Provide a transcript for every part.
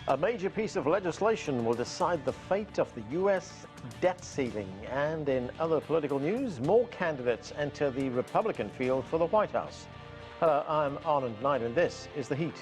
A major piece of legislation will decide the fate of the U.S. debt ceiling. And in other political news, more candidates enter the Republican field for the White House. Hello, I'm Anand Knight, and this is The Heat.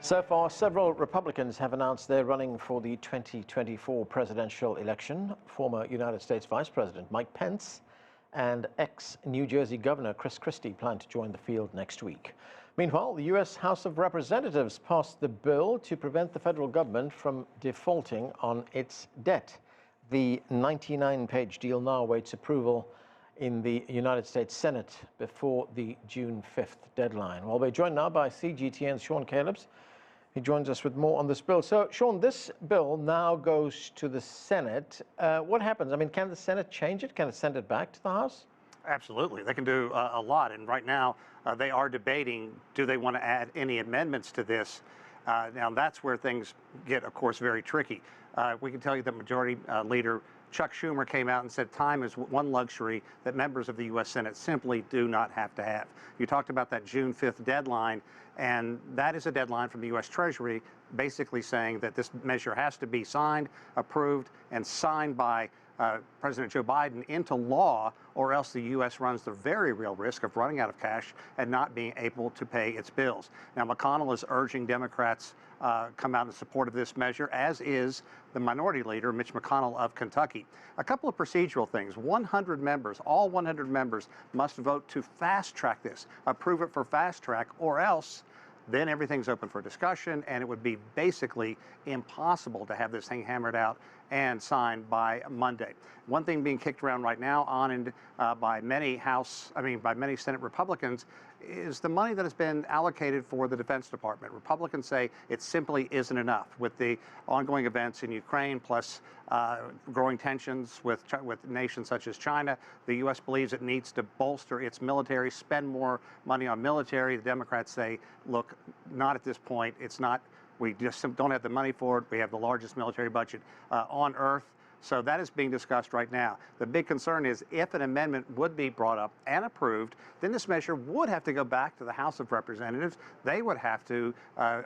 So far, several Republicans have announced they're running for the 2024 presidential election. Former United States Vice President Mike Pence and ex-New Jersey Governor Chris Christie plan to join the field next week. Meanwhile, the U.S. House of Representatives passed the bill to prevent the federal government from defaulting on its debt. The 99-page deal now awaits approval in the United States Senate before the June 5th deadline. Well, we're joined now by CGTN's Sean Calebs. He joins us with more on this bill. So, Sean, this bill now goes to the Senate. What happens? I mean, can the Senate change it? Can it send it back to the House? Absolutely. They can do a lot. And right now, they are debating, do they want to add any amendments to this? Now, that's where things get, of course, very tricky. We can tell you that Majority Leader Chuck Schumer came out and said time is one luxury that members of the U.S. Senate simply do not have to have. You talked about that June 5th deadline, and that is a deadline from the U.S. Treasury basically saying that this measure has to be signed, approved, and signed by President Joe Biden into law, or else the U.S. runs the very real risk of running out of cash and not being able to pay its bills. Now, McConnell is urging Democrats come out in support of this measure, as is the Minority Leader, Mitch McConnell of Kentucky. A couple of procedural things. 100 members, all 100 members, must vote to fast-track this, approve it for fast-track, or else then everything's open for discussion, and it would be basically impossible to have this thing hammered out and signed by Monday. One thing being kicked around right now by many Senate Republicans is the money that has been allocated for the Defense Department. Republicans say it simply isn't enough with the ongoing events in Ukraine, plus growing tensions with nations such as China. The U.S. believes it needs to bolster its military, spend more money on military. The Democrats say, look, not at this point. It's not. We just don't have the money for it. We have the largest military budget on earth. So that is being discussed right now. The big concern is if an amendment would be brought up and approved, then this measure would have to go back to the House of Representatives. They would have to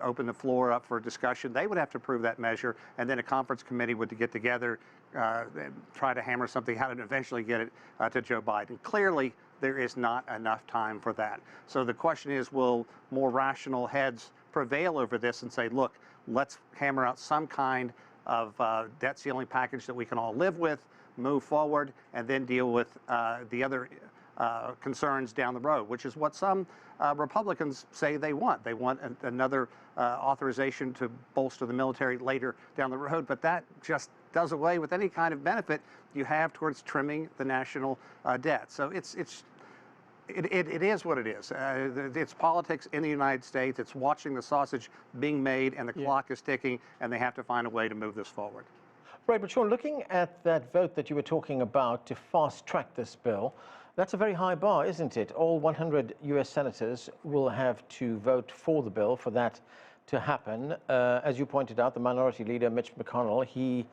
open the floor up for discussion. They would have to approve that measure, and then a conference committee would get together, and try to hammer something out and eventually get it to Joe Biden. Clearly, there is not enough time for that. So the question is, will more rational heads prevail over this and say, look, let's hammer out some kind of debt ceiling package that we can all live with, move forward, and then deal with the other concerns down the road, which is what some Republicans say they want. They want another authorization to bolster the military later down the road, but that just does away with any kind of benefit you have towards trimming the national debt. So it is what it is. It's politics in the United States. It's watching the sausage being made, and the clock is ticking, and they have to find a way to move this forward. Right, but Sean, looking at that vote that you were talking about to fast-track this bill, that's a very high bar, isn't it? All 100 U.S. senators will have to vote for the bill for that to happen. As you pointed out, the Minority Leader, Mitch McConnell, he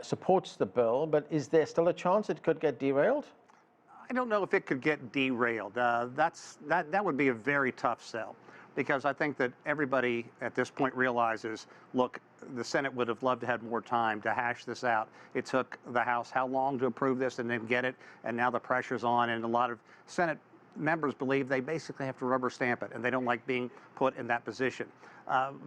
supports the bill, but is there still a chance it could get derailed? I don't know if it could get derailed. That would be a very tough sell, because I think that everybody at this point realizes, look, the Senate would have loved to have more time to hash this out. It took the House how long to approve this and then get it, and now the pressure's on, and a lot of Senate members believe they basically have to rubber stamp it, and they don't like being put in that position.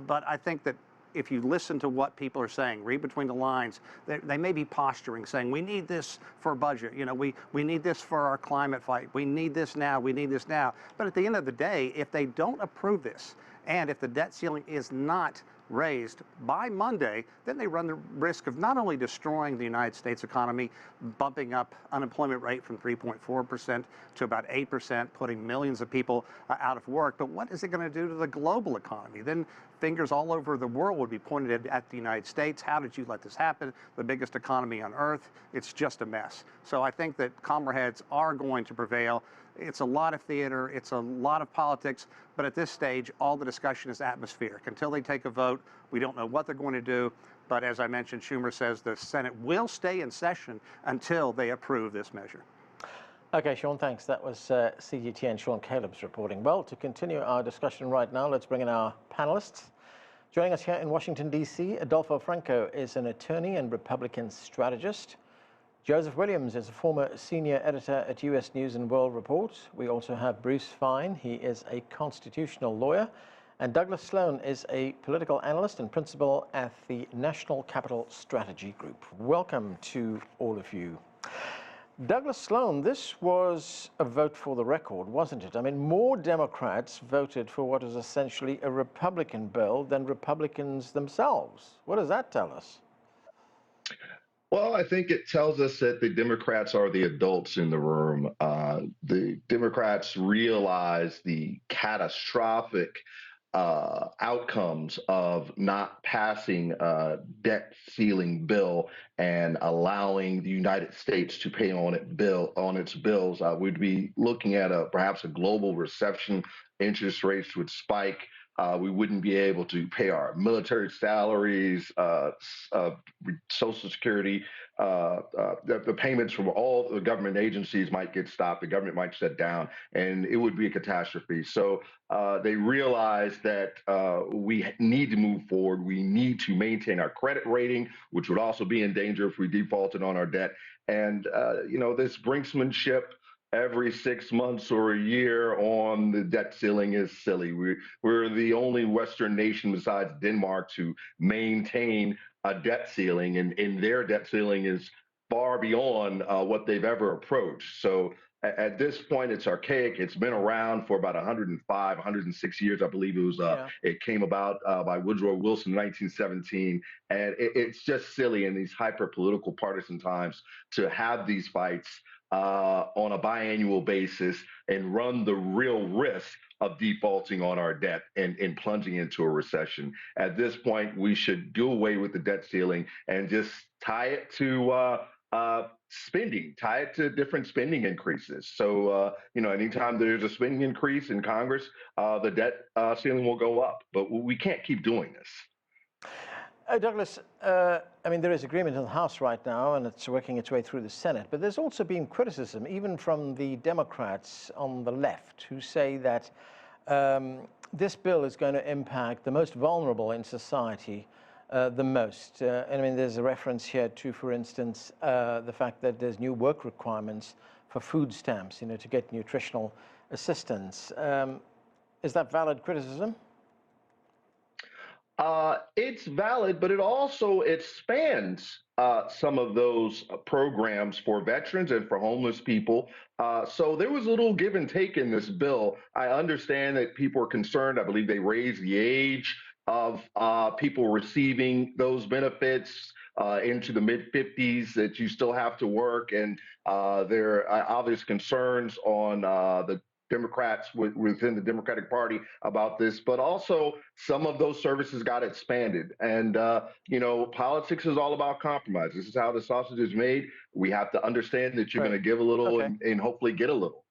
But I think that if you listen to what people are saying, read between the lines, they may be posturing, saying, we need this for a budget. You know, we need this for our climate fight. We need this now. We need this now. But at the end of the day, if they don't approve this, and if the debt ceiling is not raised by Monday, then they run the risk of not only destroying the United States economy, bumping up unemployment rate from 3.4% to about 8%, putting millions of people out of work, but what is it going to do to the global economy? Then fingers all over the world would be pointed at the United States. How did you let this happen? The biggest economy on earth. It's just a mess. So I think that calmer heads are going to prevail. It's a lot of theater, it's a lot of politics, but at this stage, all the discussion is atmospheric. Until they take a vote, we don't know what they're going to do. But as I mentioned, Schumer says the Senate will stay in session until they approve this measure. Okay, Sean, thanks. That was CGTN Sean Caleb's reporting. Well, to continue our discussion right now, let's bring in our panelists. Joining us here in Washington, D.C., Adolfo Franco is an attorney and Republican strategist. Joseph Williams is a former senior editor at U.S. News and World Report. We also have Bruce Fein. He is a constitutional lawyer. And Douglas Sloan is a political analyst and principal at the National Capital Strategy Group. Welcome to all of you. Douglas Sloan, this was a vote for the record, wasn't it? I mean, more Democrats voted for what is essentially a Republican bill than Republicans themselves. What does that tell us? Well, I think it tells us that the Democrats are the adults in the room. The Democrats realize the catastrophic outcomes of not passing a debt ceiling bill and allowing the United States to pay on its bills. We'd be looking at perhaps a global recession. Interest rates would spike. We wouldn't be able to pay our military salaries, Social Security. The payments from all the government agencies might get stopped. The government might shut down, and it would be a catastrophe. So they realize that we need to move forward. We need to maintain our credit rating, which would also be in danger if we defaulted on our debt. And, this brinksmanship every 6 months or a year on the debt ceiling is silly. We're the only Western nation besides Denmark to maintain a debt ceiling, and their debt ceiling is far beyond what they've ever approached. So at this point, it's archaic. It's been around for about 105, 106 years, I believe it was. It came about by Woodrow Wilson in 1917, and it's just silly in these hyper-political partisan times to have these fights on a biannual basis and run the real risk of defaulting on our debt and plunging into a recession. At this point, we should do away with the debt ceiling and just tie it to spending, tie it to different spending increases. So, anytime there's a spending increase in Congress, the debt ceiling will go up. But we can't keep doing this. Douglas, there is agreement in the House right now, and it's working its way through the Senate. But there's also been criticism, even from the Democrats on the left, who say that this bill is going to impact the most vulnerable in society the most. There's a reference here to, for instance, the fact that there's new work requirements for food stamps, to get nutritional assistance. Is that valid criticism? It's valid, but it also expands some of those programs for veterans and for homeless people. So there was a little give and take in this bill. I understand that people are concerned. I believe they raised the age of people receiving those benefits into the mid-50s, that you still have to work. And there are obvious concerns on the Democrats within the Democratic Party about this, but also some of those services got expanded. And, politics is all about compromise. This is how the sausage is made. We have to understand that you're going to give a little and hopefully get a little.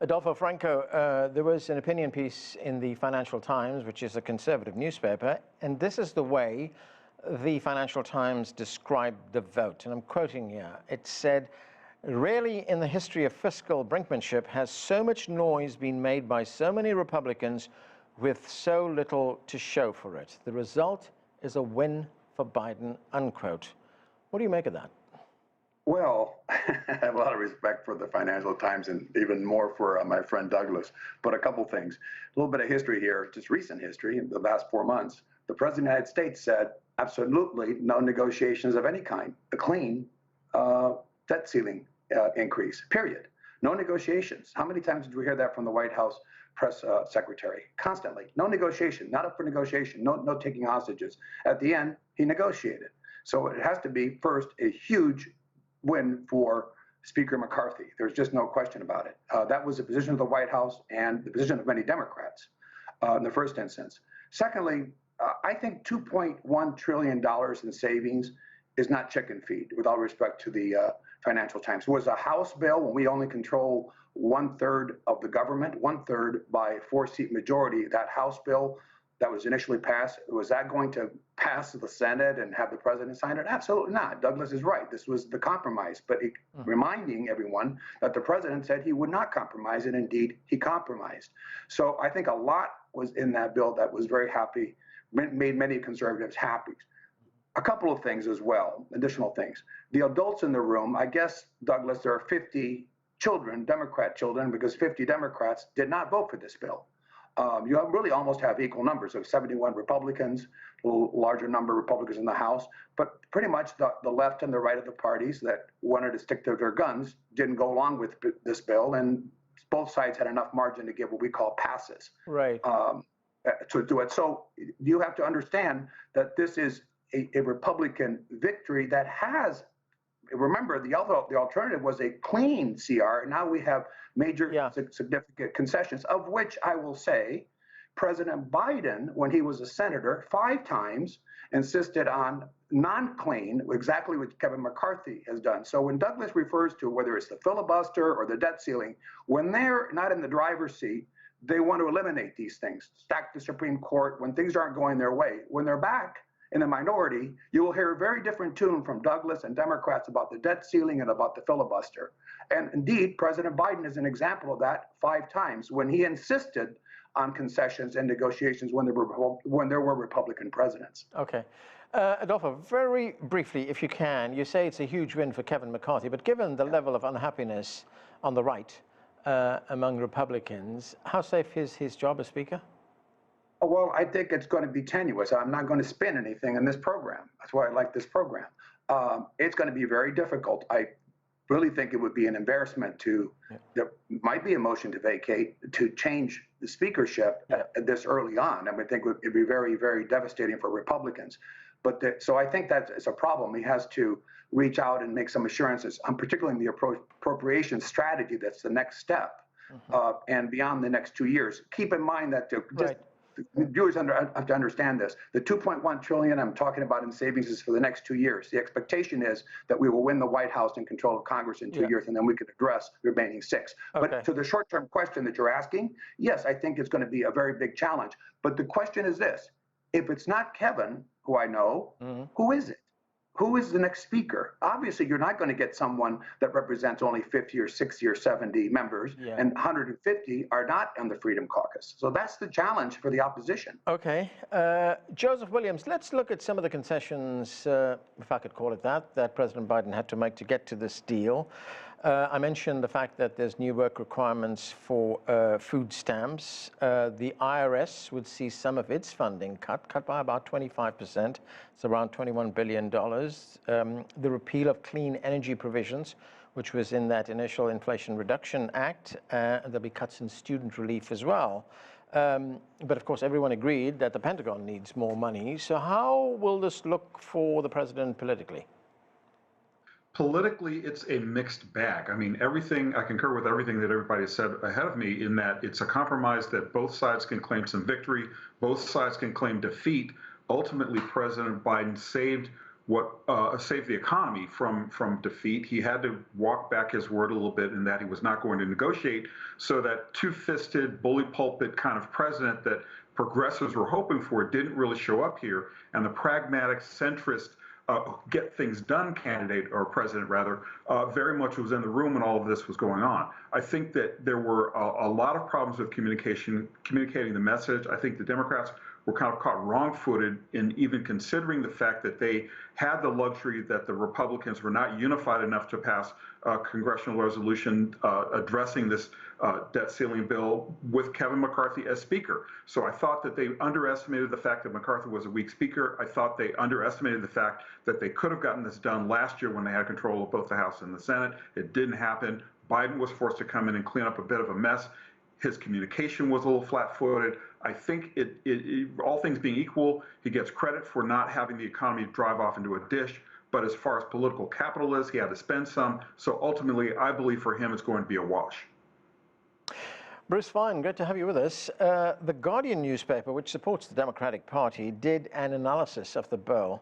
Adolfo Franco, there was an opinion piece in the Financial Times, which is a conservative newspaper, and this is the way the Financial Times described the vote. And I'm quoting here. It said, "Rarely in the history of fiscal brinkmanship has so much noise been made by so many Republicans with so little to show for it. The result is a win for Biden," unquote. What do you make of that? Well, I have a lot of respect for the Financial Times and even more for my friend Douglas. But a couple things. A little bit of history here, just recent history in the last 4 months. The President of the United States said absolutely no negotiations of any kind. A clean debt ceiling increase, period. No negotiations. How many times did we hear that from the White House press secretary? Constantly. No negotiation, not up for negotiation, no taking hostages. At the end, he negotiated. So it has to be, first, a huge win for Speaker McCarthy. There's just no question about it. That was the position of the White House and the position of many Democrats in the first instance. Secondly, I think $2.1 trillion in savings is not chicken feed, with all respect to the Financial Times. It was a House bill when we only control 1/3 of the government, 1/3 by 4-seat majority. That House bill that was initially passed, was that going to pass the Senate and have the president sign it? Absolutely not. Douglas is right. This was the compromise, but reminding everyone that the president said he would not compromise, and indeed he compromised. So I think a lot was in that bill that was very happy, made many conservatives happy. A couple of things as well, additional things. The adults in the room, I guess, Douglas, there are 50 children, Democrat children, because 50 Democrats did not vote for this bill. You really almost have equal numbers of 71 Republicans, a little larger number of Republicans in the House, but pretty much the left and the right of the parties that wanted to stick to their guns didn't go along with this bill, and both sides had enough margin to give what we call passes. Right. To do it. So you have to understand that this is a Republican victory that has, remember, the alternative was a clean CR. Now we have major significant concessions, of which I will say President Biden, when he was a senator, 5 times insisted on non-clean, exactly what Kevin McCarthy has done. So when Douglas refers to whether it's the filibuster or the debt ceiling, when they're not in the driver's seat, they want to eliminate these things, stack the Supreme Court when things aren't going their way. When they're back in the minority, you will hear a very different tune from Douglas and Democrats about the debt ceiling and about the filibuster. And indeed, President Biden is an example of that 5 times when he insisted on concessions and negotiations when there were Republican presidents. Okay. Adolfo, very briefly, if you can, you say it's a huge win for Kevin McCarthy, but given the level of unhappiness on the right among Republicans, how safe is his job as Speaker? Well, I think it's going to be tenuous. I'm not going to spin anything in this program. That's why I like this program. It's going to be very difficult. I really think it would be an embarrassment there might be a motion to vacate, to change the speakership this early on. I think it would be very, very devastating for Republicans. So I think that's a problem. He has to reach out and make some assurances, particularly in the appropriation strategy. That's the next step, and beyond the next 2 years. Keep in mind that the viewers have to understand this. The $2.1 trillion I'm talking about in savings is for the next 2 years. The expectation is that we will win the White House and control of Congress in 2 years, and then we can address the remaining 6. Okay. But to the short-term question that you're asking, yes, I think it's going to be a very big challenge. But the question is this: if it's not Kevin, who I know, who is it? Who is the next speaker? Obviously, you're not going to get someone that represents only 50 or 60 or 70 members, and 150 are not on the Freedom Caucus. So that's the challenge for the opposition. Okay. Joseph Williams, let's look at some of the concessions, if I could call it that President Biden had to make to get to this deal. I mentioned the fact that there's new work requirements for food stamps. The IRS would see some of its funding cut by about 25%. It's around $21 billion. The repeal of clean energy provisions, which was in that initial Inflation Reduction Act. There'll be cuts in student relief as well. But of course, everyone agreed that the Pentagon needs more money. So how will this look for the president politically? Politically, it's a mixed bag. I mean, I concur with everything that everybody said ahead of me, in that it's a compromise that both sides can claim some victory, both sides can claim defeat. Ultimately, President Biden saved the economy from defeat. He had to walk back his word a little bit in that he was not going to negotiate, so that two-fisted, bully pulpit kind of president that progressives were hoping for didn't really show up here, and the pragmatic, centrist, get things done candidate, or president rather, very much was in the room when all of this was going on. I think that there were a lot of problems with communicating the message. I think the Democrats were kind of caught wrong-footed in even considering the fact that they had the luxury that the Republicans were not unified enough to pass a congressional resolution addressing this debt ceiling bill with Kevin McCarthy as Speaker. So I thought that they underestimated the fact that McCarthy was a weak Speaker. I thought they underestimated the fact that they could have gotten this done last year when they had control of both the House and the Senate. It didn't happen. Biden was forced to come in and clean up a bit of a mess. His communication was a little flat-footed. I think all things being equal, he gets credit for not having the economy drive off into a dish. But as far as political capital is, he had to spend some. So ultimately, I believe for him, it's going to be a wash. Bruce Fein, great to have you with us. The Guardian newspaper, which supports the Democratic Party, did an analysis of the bill.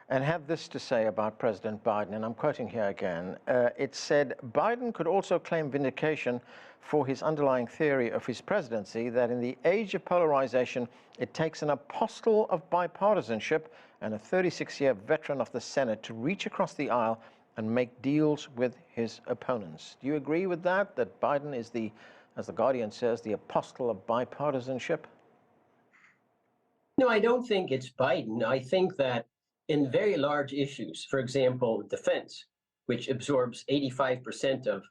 and had this to say about President Biden, and I'm quoting here again. It said, Biden could also claim vindication for his underlying theory of his presidency that in the age of polarization, it takes an apostle of bipartisanship and a 36-year veteran of the Senate to reach across the aisle and make deals with his opponents. Do you agree with that, that Biden is the, as the Guardian says, the apostle of bipartisanship? No, I don't think it's Biden. I think that in very large issues, for example, defense, which absorbs 85% of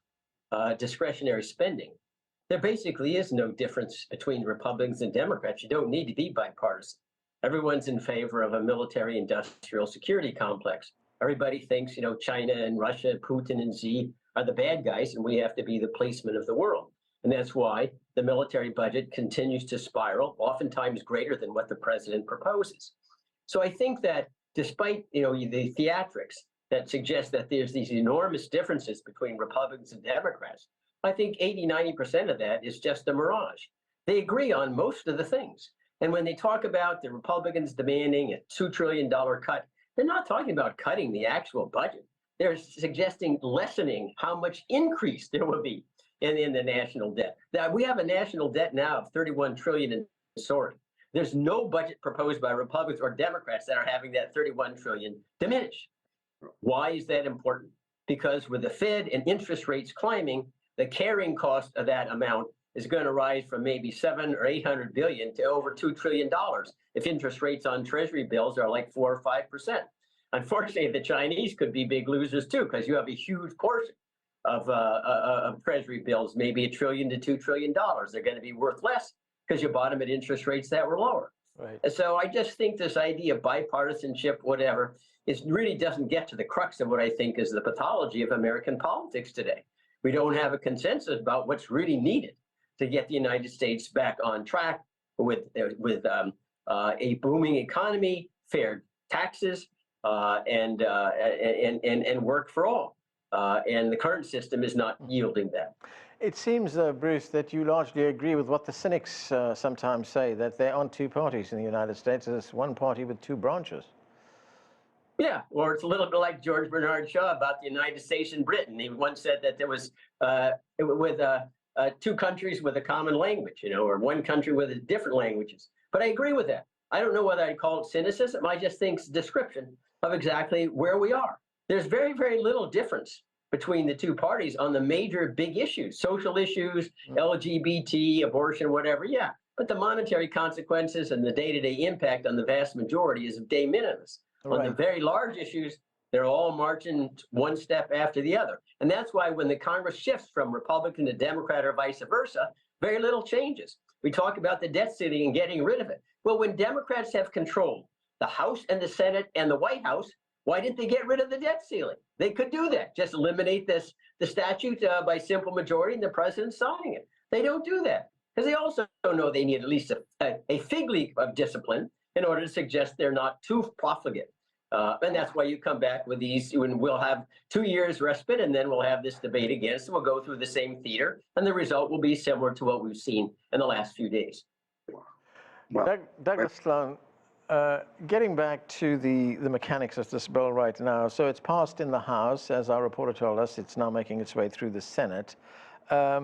discretionary spending, there basically is no difference between Republicans and Democrats. You don't need to be bipartisan. Everyone's in favor of a military industrial security complex. Everybody thinks, China and Russia, Putin and Xi are the bad guys, and we have to be the policemen of the world. And that's why the military budget continues to spiral, oftentimes greater than what the president proposes. So I think that despite the theatrics that suggest that there's these enormous differences between Republicans and Democrats, I think 80–90% of that is just a mirage. They agree on most of the things. And when they talk about the Republicans demanding a $2 trillion cut, they're not talking about cutting the actual budget. They're suggesting lessening how much increase there will be in the national debt. Now, we have a national debt now of $31 trillion and soaring. There's no budget proposed by Republicans or Democrats that are having that $31 trillion diminish. Why is that important? Because with the Fed and interest rates climbing, the carrying cost of that amount is going to rise from maybe 700 or 800 billion to over $2 trillion if interest rates on Treasury bills are like 4 or 5%. Unfortunately, the Chinese could be big losers too, because you have a huge portion of Treasury bills, maybe $1 trillion to $2 trillion. They're going to be worth less because you bought them at interest rates that were lower. Right. And so I just think this idea of bipartisanship, whatever, really doesn't get to the crux of what I think is the pathology of American politics today. We don't have a consensus about what's really needed to get the United States back on track with a booming economy, fair taxes, and work for all. And the current system is not yielding that. It seems, Bruce, that you largely agree with what the cynics sometimes say, that there aren't two parties in the United States. There's one party with two branches. Yeah, or it's a little bit like George Bernard Shaw about the United States and Britain. He once said that there was two countries with a common language, or one country with different languages. But I agree with that. I don't know whether I'd call it cynicism. I just think it's a description of exactly where we are. There's very, very little difference between the two parties on the major big issues, social issues, LGBT, abortion, whatever, yeah. But the monetary consequences and the day-to-day impact on the vast majority is de minimis. Right. On the very large issues, they're all marching one step after the other. And that's why when the Congress shifts from Republican to Democrat or vice versa, very little changes. We talk about the debt ceiling and getting rid of it. Well, when Democrats have controlled the House and the Senate and the White House, why didn't they get rid of the debt ceiling? They could do that. Just eliminate the statute by simple majority and the president signing it. They don't do that because they also know they need at least a fig leaf of discipline in order to suggest they're not too profligate. And that's why you come back with these, when we'll have 2 years respite, and then we'll have this debate again. So we'll go through the same theater, and the result will be similar to what we've seen in the last few days. Well, Douglas Sloan, getting back to the mechanics of this bill right now. So it's passed in the House, as our reporter told us. It's now making its way through the Senate. I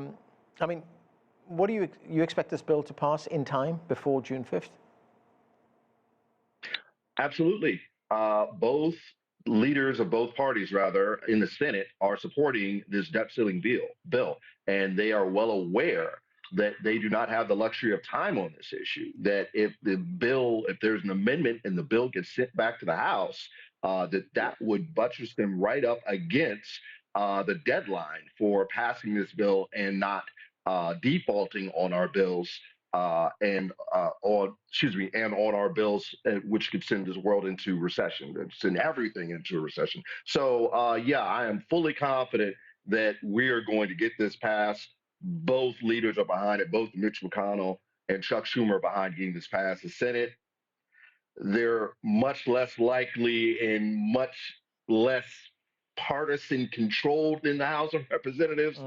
mean, what do you expect this bill to pass in time before June 5th? Absolutely. Both leaders of both parties, rather, in the Senate are supporting this debt ceiling bill, and they are well aware that they do not have the luxury of time on this issue, that if there's an amendment and the bill gets sent back to the House, that would buttress them right up against the deadline for passing this bill and not defaulting on our bills and on our bills, which could send this world into recession, send everything into a recession. So, yeah, I am fully confident that we are going to get this passed. Both leaders are behind it. Both Mitch McConnell and Chuck Schumer are behind getting this passed. The Senate, they're much less likely and much less partisan controlled than the House of Representatives.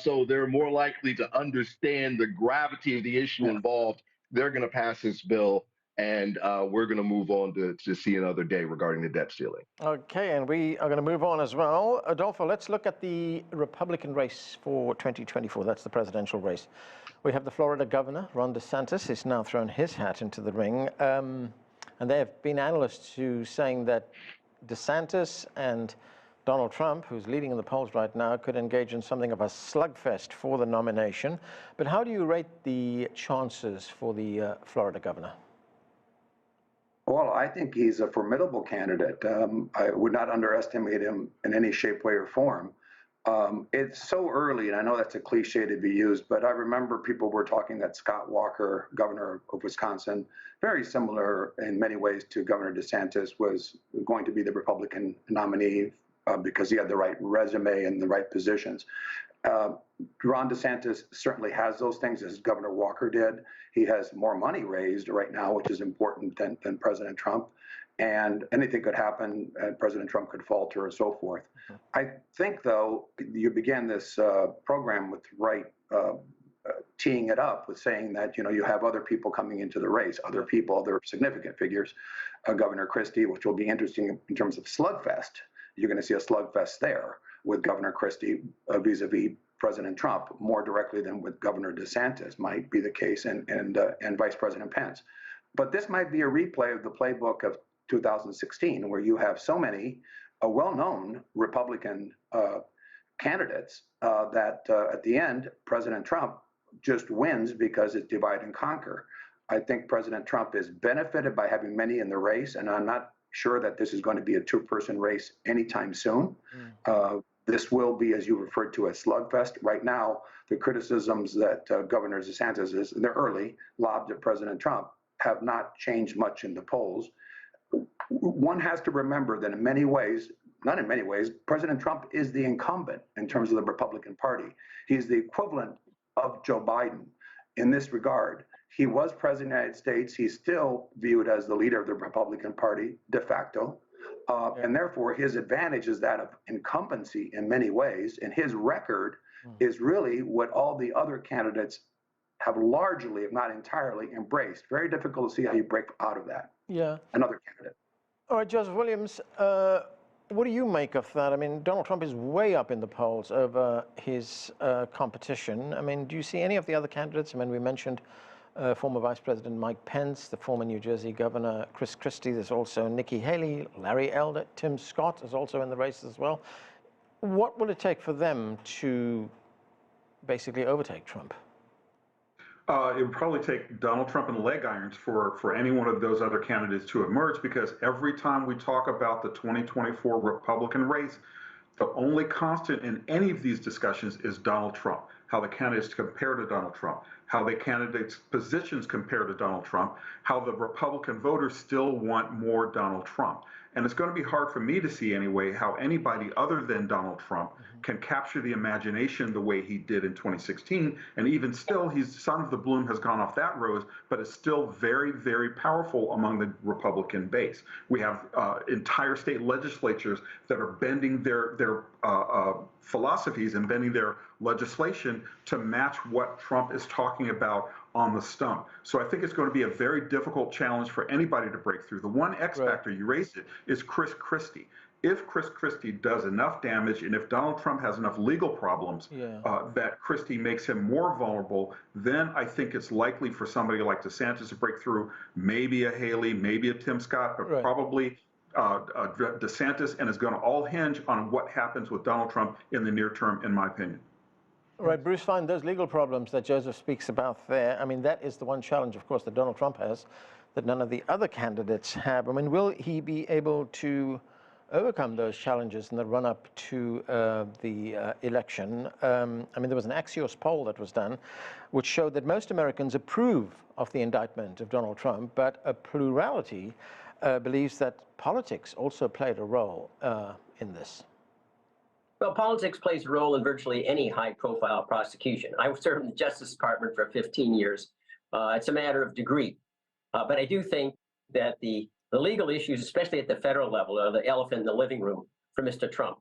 So they're more likely to understand the gravity of the issue involved. They're going to pass this bill and we're going to move on to see another day regarding the debt ceiling. Okay, and we are going to move on as well. Adolfo, let's look at the Republican race for 2024. That's the presidential race. We have the Florida governor, Ron DeSantis, has now thrown his hat into the ring. And there have been analysts who saying that DeSantis and Donald Trump, who's leading in the polls right now, could engage in something of a slugfest for the nomination. But how do you rate the chances for the Florida governor? Well, I think he's a formidable candidate. I would not underestimate him in any shape, way, or form. It's so early, and I know that's a cliche to be used, but I remember people were talking that Scott Walker, governor of Wisconsin, very similar in many ways to Governor DeSantis, was going to be the Republican nominee because he had the right resume and the right positions. Ron DeSantis certainly has those things, as Governor Walker did. He has more money raised right now, which is important than President Trump. And anything could happen, and President Trump could falter and so forth. I think, though, you began this program with teeing it up with saying that, you have other people coming into the race, other significant figures, Governor Christie, which will be interesting in terms of slugfest. You're going to see a slugfest there with Governor Christie vis-a-vis President Trump more directly than with Governor DeSantis might be the case, and Vice President Pence. But this might be a replay of the playbook of 2016, where you have so many well-known Republican candidates that at the end, President Trump just wins because it's divide and conquer. I think President Trump is benefited by having many in the race, and I'm not sure that this is going to be a two-person race anytime soon. This will be, as you referred to, a slugfest. Right now, the criticisms that Governor DeSantis they're early, lobbed at President Trump, have not changed much in the polls. One has to remember that in many ways, not in many ways, President Trump is the incumbent in terms of the Republican Party. He's the equivalent of Joe Biden in this regard. He was president of the United States. He's still viewed as the leader of the Republican Party de facto. And therefore, his advantage is that of incumbency in many ways. And his record is really what all the other candidates have largely, if not entirely, embraced. Very difficult to see how you break out of that. Yeah. Another candidate. All right, Joseph Williams, what do you make of that? I mean, Donald Trump is way up in the polls over his competition. I mean, do you see any of the other candidates? I mean, we mentioned former Vice President Mike Pence, the former New Jersey Governor Chris Christie. There's also Nikki Haley, Larry Elder, Tim Scott is also in the race as well. What will it take for them to basically overtake Trump? It would probably take Donald Trump and leg irons for any one of those other candidates to emerge, because every time we talk about the 2024 Republican race, the only constant in any of these discussions is Donald Trump, how the candidates compare to Donald Trump, how the candidates' positions compare to Donald Trump, how the Republican voters still want more Donald Trump. And it's going to be hard for me to see anyway how anybody other than Donald Trump can capture the imagination the way he did in 2016. And even still, some of the bloom has gone off that rose, but it's still very, very powerful among the Republican base. We have entire state legislatures that are bending their philosophies and bending their legislation to match what Trump is talking about on the stump. So I think it's going to be a very difficult challenge for anybody to break through. The one X factor, you raised it, is Chris Christie. If Chris Christie does enough damage, and if Donald Trump has enough legal problems that Christie makes him more vulnerable, then I think it's likely for somebody like DeSantis to break through, maybe a Haley, maybe a Tim Scott, but probably DeSantis, and it's going to all hinge on what happens with Donald Trump in the near term, in my opinion. Right, Bruce Fein, those legal problems that Joseph speaks about there, I mean, that is the one challenge, of course, that Donald Trump has, that none of the other candidates have. I mean, will he be able to overcome those challenges in the run-up to the election? I mean, there was an Axios poll that was done, which showed that most Americans approve of the indictment of Donald Trump, but a plurality believes that politics also played a role in this. Well, politics plays a role in virtually any high-profile prosecution. I served in the Justice Department for 15 years. It's a matter of degree. But I do think that the legal issues, especially at the federal level, are the elephant in the living room for Mr. Trump.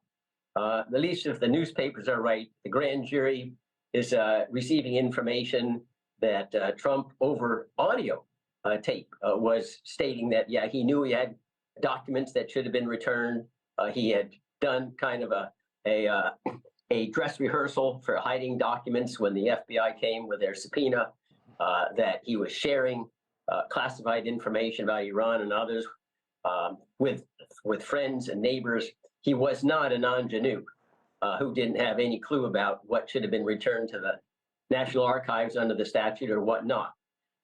At least if the newspapers are right, the grand jury is receiving information that Trump, over audio, tape was stating that, yeah, he knew he had documents that should have been returned. He had done kind of a dress rehearsal for hiding documents when the FBI came with their subpoena, that he was sharing classified information about Iran and others with friends and neighbors. He was not an ingenue who didn't have any clue about what should have been returned to the National Archives under the statute or whatnot.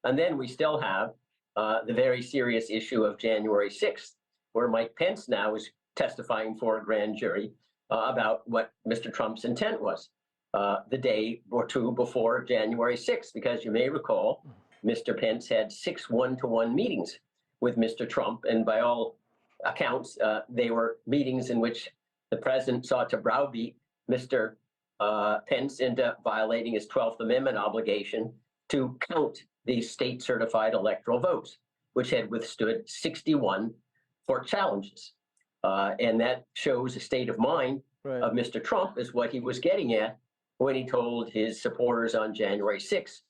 And then we still have the very serious issue of January 6th, where Mike Pence now is testifying for a grand jury about what Mr. Trump's intent was the day or two before January 6th, because you may recall, Mr. Pence had 6 one-to-one meetings with Mr. Trump, and by all accounts, they were meetings in which the president sought to browbeat Mr. Pence into violating his 12th Amendment obligation to count these state-certified electoral votes, which had withstood 61 court challenges. And that shows a state of mind of Mr. Trump, is what he was getting at when he told his supporters on January 6th,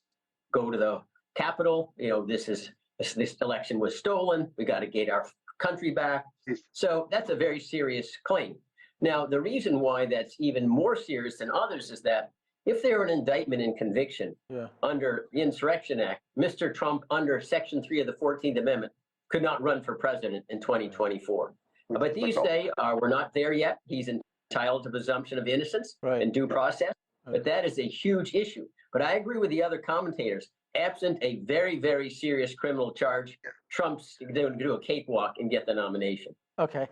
go to the Capitol, this election was stolen, we got to get our country back. So that's a very serious claim. Now, the reason why that's even more serious than others is that if there were an indictment and conviction under the Insurrection Act, Mr. Trump, under Section 3 of the 14th Amendment, could not run for president in 2024. But these say we're not there yet. He's entitled to presumption of innocence and due process. But that is a huge issue. But I agree with the other commentators. Absent a very, very serious criminal charge, Trump's going to do a cakewalk and get the nomination. Okay.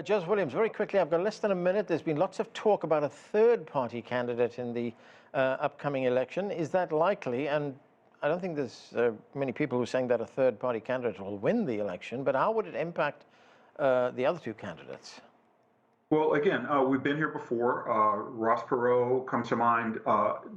Joseph Williams, very quickly, I've got less than a minute. There's been lots of talk about a third-party candidate in the upcoming election. Is that likely? And I don't think there's many people who are saying that a third-party candidate will win the election, but how would it impact the other two candidates? Well, again, we've been here before. Ross Perot comes to mind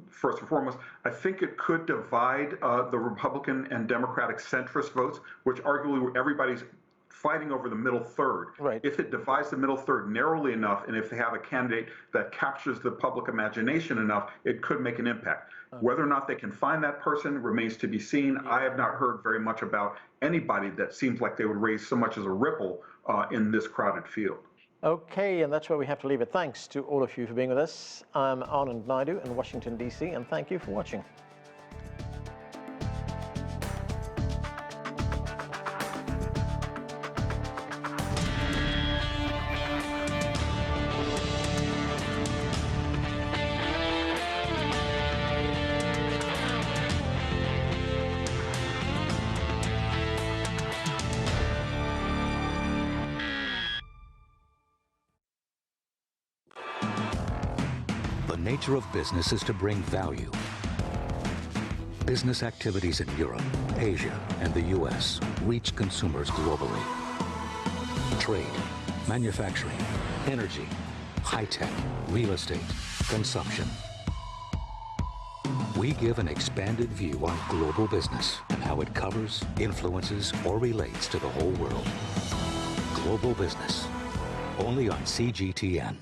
first and foremost. I think it could divide the Republican and Democratic centrist votes, which arguably everybody's fighting over the middle third. If it divides the middle third narrowly enough, and if they have a candidate that captures the public imagination enough, it could make an impact. Whether or not they can find that person remains to be seen. I have not heard very much about anybody that seems like they would raise so much as a ripple in this crowded field. Okay, and that's where we have to leave it. Thanks to all of you for being with us. I'm Anand Naidu in Washington, D.C., and thank you for watching. The nature of business is to bring value. Business activities in Europe, Asia, and the U.S. reach consumers globally. Trade, manufacturing, energy, high-tech, real estate, consumption. We give an expanded view on global business and how it covers, influences, or relates to the whole world. Global business, only on CGTN.